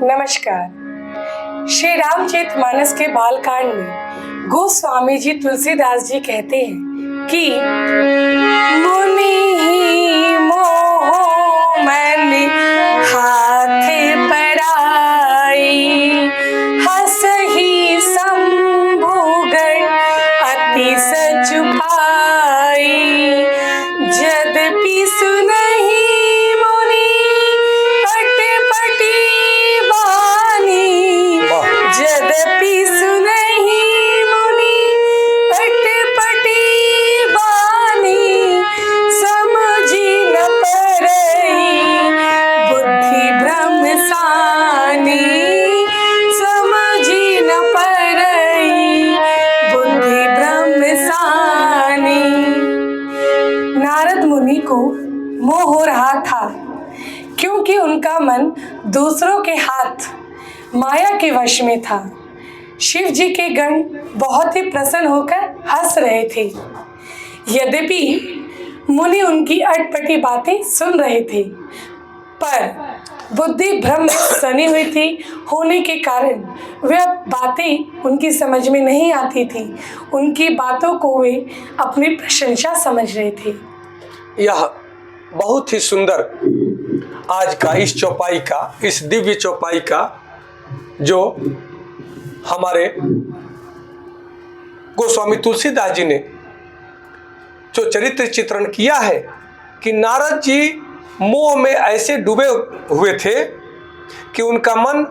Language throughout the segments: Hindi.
नमस्कार। श्री रामचरितमानस के बालकांड में गोस्वामी जी तुलसीदास जी कहते हैं कि मुनि ही मोह मैंने हाथ पराई, हंसहि शंभुगण अति सचुपाई, यद्यपि सुनहि मुनि अटपटी बानी, यद्यपि सुनहि मुनि अटपटी बानी, समझि न परई बुद्धि भ्रम सानी, समझि न परई बुद्धि भ्रम सानी। नारद मुनि को मोह हो रहा था क्योंकि उनका मन दूसरों के हाथ माया के वश में था। शिव जी के गण बहुत ही प्रसन्न होकर हंस रहे थे। यद्यपि मुनि उनकी अटपटी बातें सुन रहे थे, पर बुद्धि भ्रम में सनी हुई थी होने के कारण वे बातें उनकी समझ में नहीं आती थी। उनकी बातों को वे अपनी प्रशंसा समझ रहे थे। यह बहुत ही सुंदर आज का इस चौपाई का, इस दिव्य चौपाई का जो हमारे गोस्वामी तुलसीदास जी ने जो चरित्र चित्रण किया है कि नारद जी मोह में ऐसे डूबे हुए थे कि उनका मन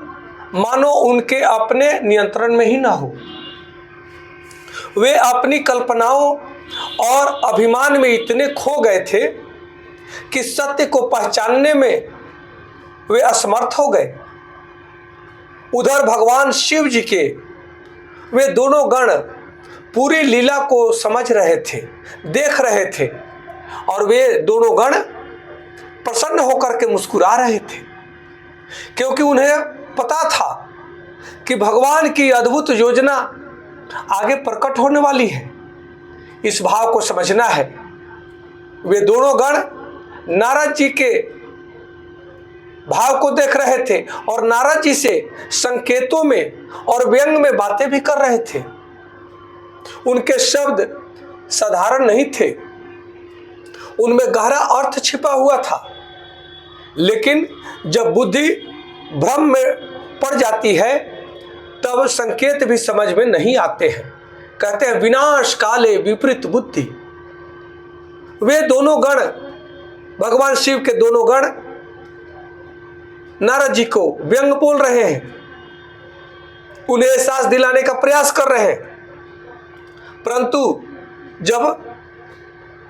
मानो उनके अपने नियंत्रण में ही ना हो। वे अपनी कल्पनाओं और अभिमान में इतने खो गए थे कि सत्य को पहचानने में वे असमर्थ हो गए। उधर भगवान शिव जी के वे दोनों गण पूरी लीला को समझ रहे थे, देख रहे थे, और वे दोनों गण प्रसन्न होकर के मुस्कुरा रहे थे क्योंकि उन्हें पता था कि भगवान की अद्भुत योजना आगे प्रकट होने वाली है। इस भाव को समझना है। वे दोनों गण नारद जी के भाव को देख रहे थे और नारद जी से संकेतों में और व्यंग में बातें भी कर रहे थे। उनके शब्द साधारण नहीं थे, उनमें गहरा अर्थ छिपा हुआ था। लेकिन जब बुद्धि भ्रम में पड़ जाती है तब संकेत भी समझ में नहीं आते हैं। कहते हैं विनाश काले विपरीत बुद्धि। वे दोनों गण, भगवान शिव के दोनों गण नारद जी को व्यंग बोल रहे हैं, उन्हें एहसास दिलाने का प्रयास कर रहे हैं, परंतु जब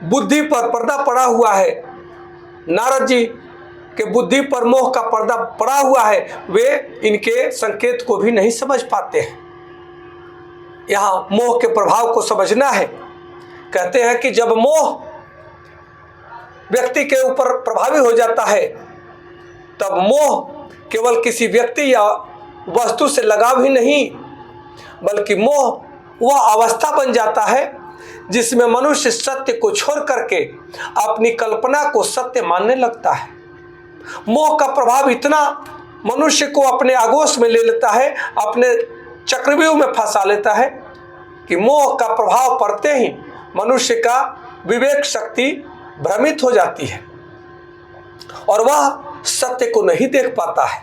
बुद्धि पर पर्दा पड़ा हुआ है, नारद जी के बुद्धि पर मोह का पर्दा पड़ा हुआ है, वे इनके संकेत को भी नहीं समझ पाते हैं। यहाँ मोह के प्रभाव को समझना है। कहते हैं कि जब मोह व्यक्ति के ऊपर प्रभावी हो जाता है तब मोह केवल किसी व्यक्ति या वस्तु से लगाव ही नहीं, बल्कि मोह वह अवस्था बन जाता है जिसमें मनुष्य सत्य को छोड़ करके अपनी कल्पना को सत्य मानने लगता है। मोह का प्रभाव इतना मनुष्य को अपने आगोश में ले लेता है, अपने चक्रव्यूह में फंसा लेता है कि मोह का प्रभाव पड़ते ही मनुष्य का विवेक शक्ति भ्रमित हो जाती है और वह सत्य को नहीं देख पाता है।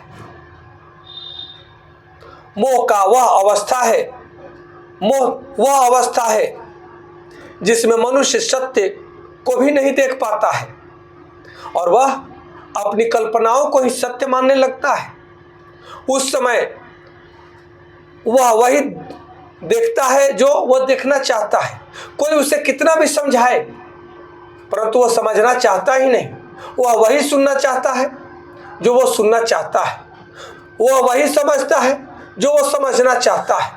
मोह का वह अवस्था है, मोह वह अवस्था है जिसमें मनुष्य सत्य को भी नहीं देख पाता है और वह अपनी कल्पनाओं को ही सत्य मानने लगता है। उस समय वह वही देखता है जो वह देखना चाहता है। कोई उसे कितना भी समझाए परंतु वह समझना चाहता ही नहीं। वह वही सुनना चाहता है जो वह सुनना चाहता है, वह वही समझता है जो वह समझना चाहता है,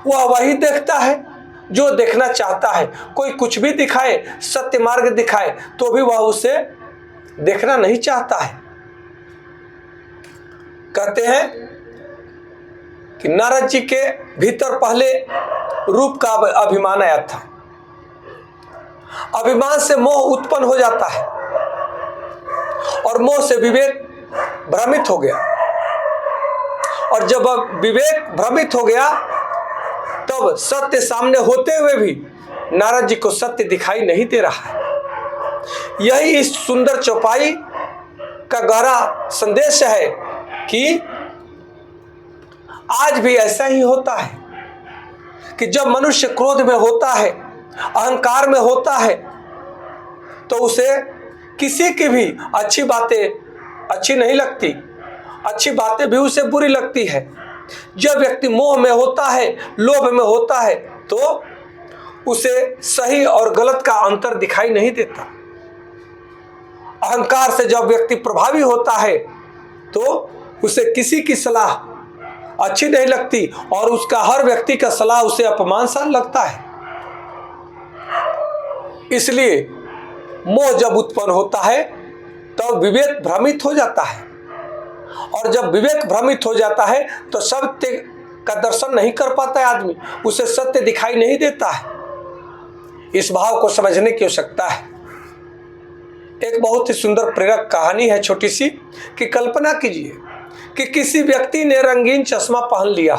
वह वही देखता है जो देखना चाहता है। कोई कुछ भी दिखाए, सत्य मार्ग दिखाए, तो भी वह उसे देखना नहीं चाहता है। कहते हैं कि नारद जी के भीतर पहले रूप का अभिमान आया था। अभिमान से मोह उत्पन्न हो जाता है और मोह से विवेक भ्रमित हो गया। और जब विवेक भ्रमित हो गया तब सत्य सामने होते हुए भी नारद जी को सत्य दिखाई नहीं दे रहा है। यही इस सुंदर चौपाई का गहरा संदेश है कि आज भी ऐसा ही होता है कि जब मनुष्य क्रोध में होता है, अहंकार में होता है, तो उसे किसी की भी अच्छी बातें अच्छी नहीं लगती, अच्छी बातें भी उसे बुरी लगती है। जब व्यक्ति मोह में होता है, लोभ में होता है, तो उसे सही और गलत का अंतर दिखाई नहीं देता। अहंकार से जब व्यक्ति प्रभावी होता है तो उसे किसी की सलाह अच्छी नहीं लगती और उसका हर व्यक्ति का सलाह उसे अपमान सा लगता है। इसलिए मोह जब उत्पन्न होता है तब विवेक भ्रमित हो जाता है, और जब विवेक भ्रमित हो जाता है तो सत्य का दर्शन नहीं कर पाता है आदमी, उसे सत्य दिखाई नहीं देता है। इस भाव को समझने की आवश्यकता है। एक बहुत ही सुंदर प्रेरक कहानी है छोटी सी, कि कल्पना कीजिए कि किसी व्यक्ति ने रंगीन चश्मा पहन लिया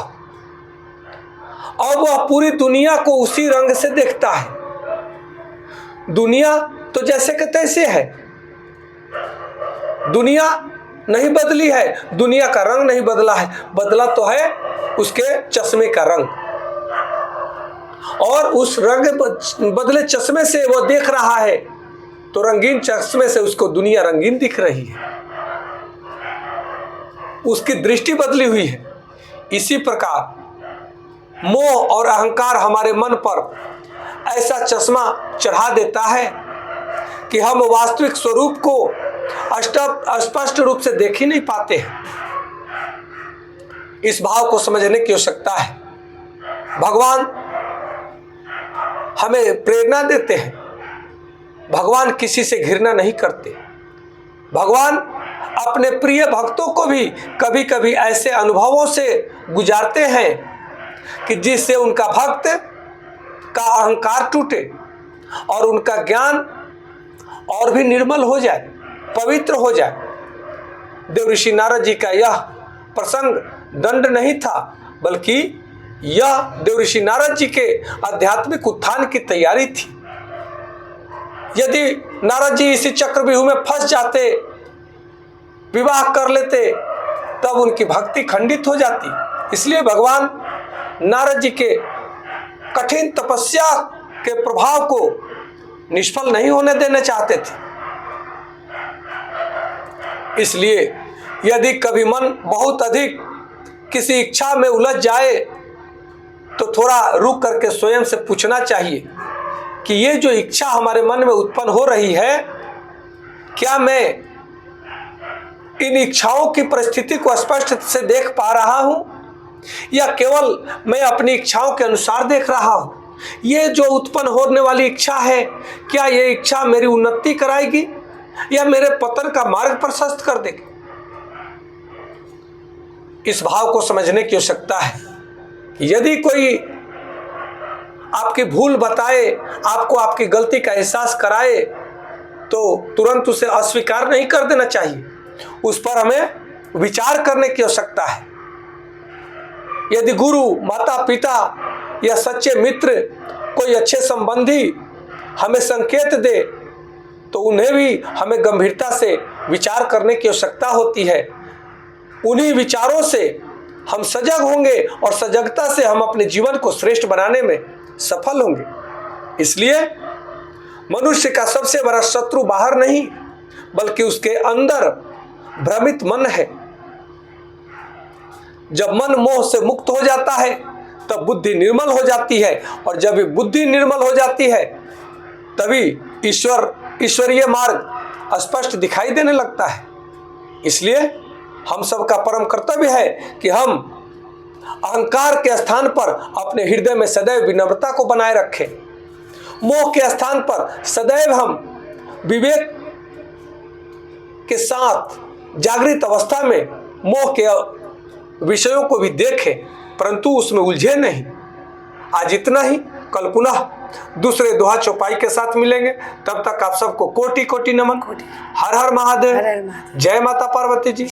और वह पूरी दुनिया को उसी रंग से देखता है। दुनिया तो जैसे कि तैसे है, दुनिया नहीं बदली है, दुनिया का रंग नहीं बदला है, बदला तो है उसके चश्मे का रंग। और उस रंग बदले चश्मे से वो देख रहा है तो रंगीन चश्मे से उसको दुनिया रंगीन दिख रही है, उसकी दृष्टि बदली हुई है। इसी प्रकार मोह और अहंकार हमारे मन पर ऐसा चश्मा चढ़ा देता है कि हम वास्तविक स्वरूप को स्पष्ट रूप से देख ही नहीं पाते हैं। इस भाव को समझने की आवश्यकता है। भगवान हमें प्रेरणा देते हैं, भगवान किसी से घृणा नहीं करते। भगवान अपने प्रिय भक्तों को भी कभी कभी ऐसे अनुभवों से गुजारते हैं कि जिससे उनका भक्त का अहंकार टूटे और उनका ज्ञान और भी निर्मल हो जाए, पवित्र हो जाए। देव ऋषि नारद जी का यह प्रसंग दंड नहीं था, बल्कि यह देव ऋषि नारद जी के आध्यात्मिक उत्थान की तैयारी थी। यदि नारद जी इसी चक्रव्यूह में फंस जाते, विवाह कर लेते, तब उनकी भक्ति खंडित हो जाती। इसलिए भगवान नारद जी के कठिन तपस्या के प्रभाव को निष्फल नहीं होने देना चाहते थे। इसलिए यदि कभी मन बहुत अधिक किसी इच्छा में उलझ जाए तो थोड़ा रुक करके स्वयं से पूछना चाहिए कि ये जो इच्छा हमारे मन में उत्पन्न हो रही है, क्या मैं इन इच्छाओं की परिस्थिति को स्पष्ट से देख पा रहा हूं, या केवल मैं अपनी इच्छाओं के अनुसार देख रहा हूं? ये जो उत्पन्न होने वाली इच्छा है, क्या ये इच्छा मेरी उन्नति कराएगी या मेरे पतन का मार्ग प्रशस्त कर देगी? इस भाव को समझने की आवश्यकता है। यदि कोई आपकी भूल बताए, आपको आपकी गलती का एहसास कराए, तो तुरंत उसे अस्वीकार नहीं कर देना चाहिए, उस पर हमें विचार करने की आवश्यकता है। यदि गुरु, माता पिता या सच्चे मित्र, कोई अच्छे संबंधी हमें संकेत दे तो उन्हें भी हमें गंभीरता से विचार करने की आवश्यकता होती है। उन्हीं विचारों से हम सजग होंगे और सजगता से हम अपने जीवन को श्रेष्ठ बनाने में सफल होंगे। इसलिए मनुष्य का सबसे बड़ा शत्रु बाहर नहीं, बल्कि उसके अंदर भ्रमित मन है। जब मन मोह से मुक्त हो जाता है तब बुद्धि निर्मल हो जाती है, और जब बुद्धि निर्मल हो जाती है तभी ईश्वरीय मार्ग स्पष्ट दिखाई देने लगता है। इसलिए हम सबका परम कर्तव्य है कि हम अहंकार के स्थान पर अपने हृदय में सदैव विनम्रता को बनाए रखें। मोह के स्थान पर सदैव हम विवेक के साथ जागृत अवस्था में मोह के विषयों को भी देखें, परंतु उसमें उलझे नहीं। आज इतना ही, कल पुनः दूसरे दोहा चौपाई के साथ मिलेंगे। तब तक आप सबको कोटि कोटि नमन। हर हर महादेव। जय माता पार्वती जी।